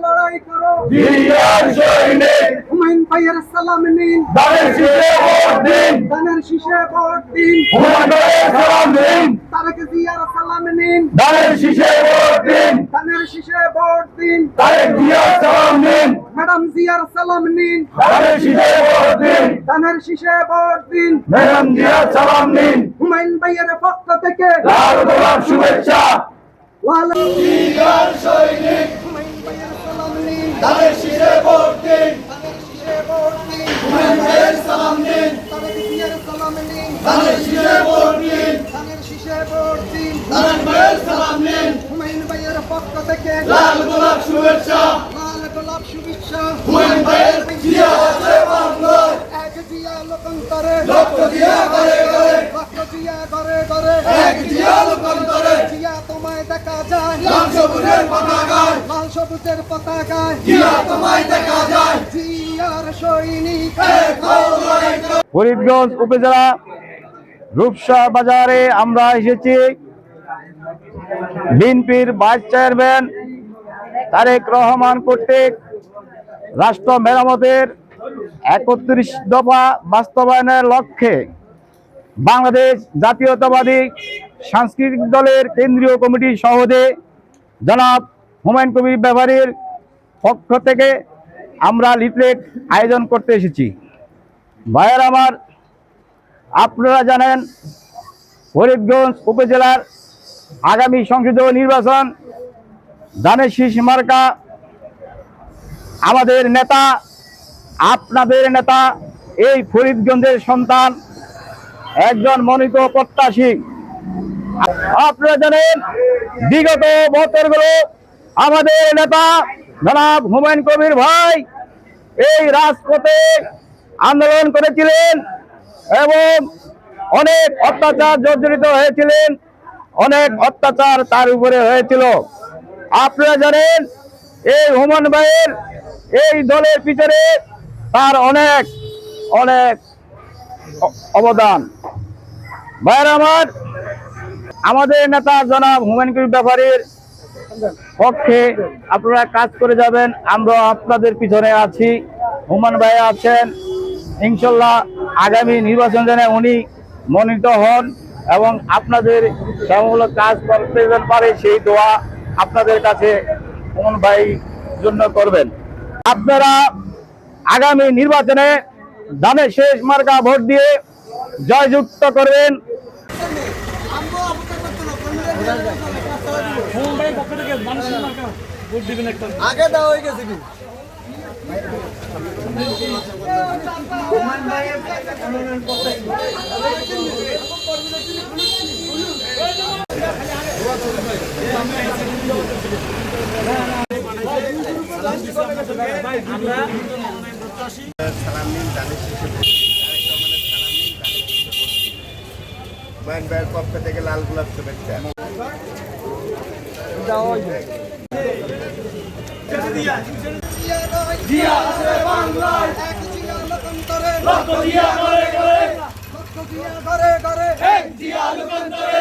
লড়াই করো জিয়ার সৈনিক হুমায়ুন ভাইয়ের সালাম নিন দানের শীষে ভোট দিন হুমায়ুন ভাইয়ের সালাম নিন তারেক জিয়ার সালাম নিন দানের শীষে ভোট দিন তারেক জিয়ার সালাম নিন ম্যাডাম জিয়ার সালাম নিন দানের শীষে ভোট দিন ম্যাডাম জিয়ার সালাম নিন হুমায়ুন ভাইয়ের পক্ষ থেকে লাল গোলাপ শুভেচ্ছা জিয়ার সৈনিক হুমায়ুন ভাইয়ের সালাম নিন দানের শীষে ভোট দিন হুমায়ুন ভাইয়ের সালাম নিন তারেক জিয়ার সালাম নিন দানের শীষে ভোট দিন দানের ভাইয়ের সালাম নিন হুমায়ুন ভাইয়ের পক্ষ থেকে লাল গোলাপ শুভেচ্ছা হুমায়ুন ভাইয়ের জিয়া আছে বাংলায় এক জিয়া লোকান্তরে লক্ষ জিয়া ঘরে ঘরে এক জিয়া লোকান্তরে জিয়া তোমায় দেখা যায় লাল সবুজের পতাকায় জিয়া তোমায় দেখা যায় জিয়ার সৈনিক ফরিদগঞ্জ উপজেলা রূপসা বাজারে আমরা এসেছি বিএনপির ভাইস চেয়ারম্যান তারেক রহমান কর্তৃক রাষ্ট্র মেরামতের ৩১ দফা বাস্তবায়নের লক্ষ্যে বাংলাদেশ জাতীয়তাবাদী সাংস্কৃতিক দলের কেন্দ্রীয় কমিটির সভাপতি জনাব হুমায়ুন কবির ব্যাপারীর পক্ষ থেকে আমরা লিফলেট আয়োজন করতে এসেছি। ভাইয়ের আমার, আপনারা জানেন ফরিদগঞ্জ উপজেলার আগামী সংসদীয় নির্বাচন ধানের শীষ মার্কা আমাদের নেতা, আপনাদের নেতা, এই ফরিদগঞ্জের সন্তান, একজন মনোনীত প্রত্যাশী। আপনারা জানেন বিগত বছরগুলো আমাদের নেতা জনাব হুমায়ুন কবির ভাই এই রাজপথে আন্দোলন করেছিলেন এবং অনেক অত্যাচার জর্জরিত হয়েছিলেন, অনেক অত্যাচার তার উপরে হয়েছিল। আপনারা জানেন এই হুমায়ুন ভাইয়ের এই দলের পিছনে তার অনেক অনেক অবদান। ভাইয়ের আমার, আমাদের নেতা জনাব হুমায়ুন কবির ব্যাপারীর পক্ষে আপনারা কাজ করে যাবেন, আমরা আপনাদের পিছনে আছি। হুমায়ুন ভাই আছেন, ইনশাল্লাহ আগামী নির্বাচন যেন উনি মনোনীত হন এবং আপনাদের সেবামূলক কাজ করতে পারে সেই দোয়া আপনাদের কাছে হুমায়ুন ভাই জন্য করবেন। আপনারা আগামী নির্বাচনে ধানের শেষ মার্কা ভোট দিয়ে জয়যুক্ত করবেন। আগে দেওয়া হয়ে গেছে কি হুমায়ুন ভাইয়ের পক্ষ থেকে লাল গোলাপ শুভেচ্ছা। জিয়া আছে বাংলায় এক জিয়া লোকান্তরে লক্ষ জিয়া ঘরে ঘরে এক জিয়া লোকান্তরে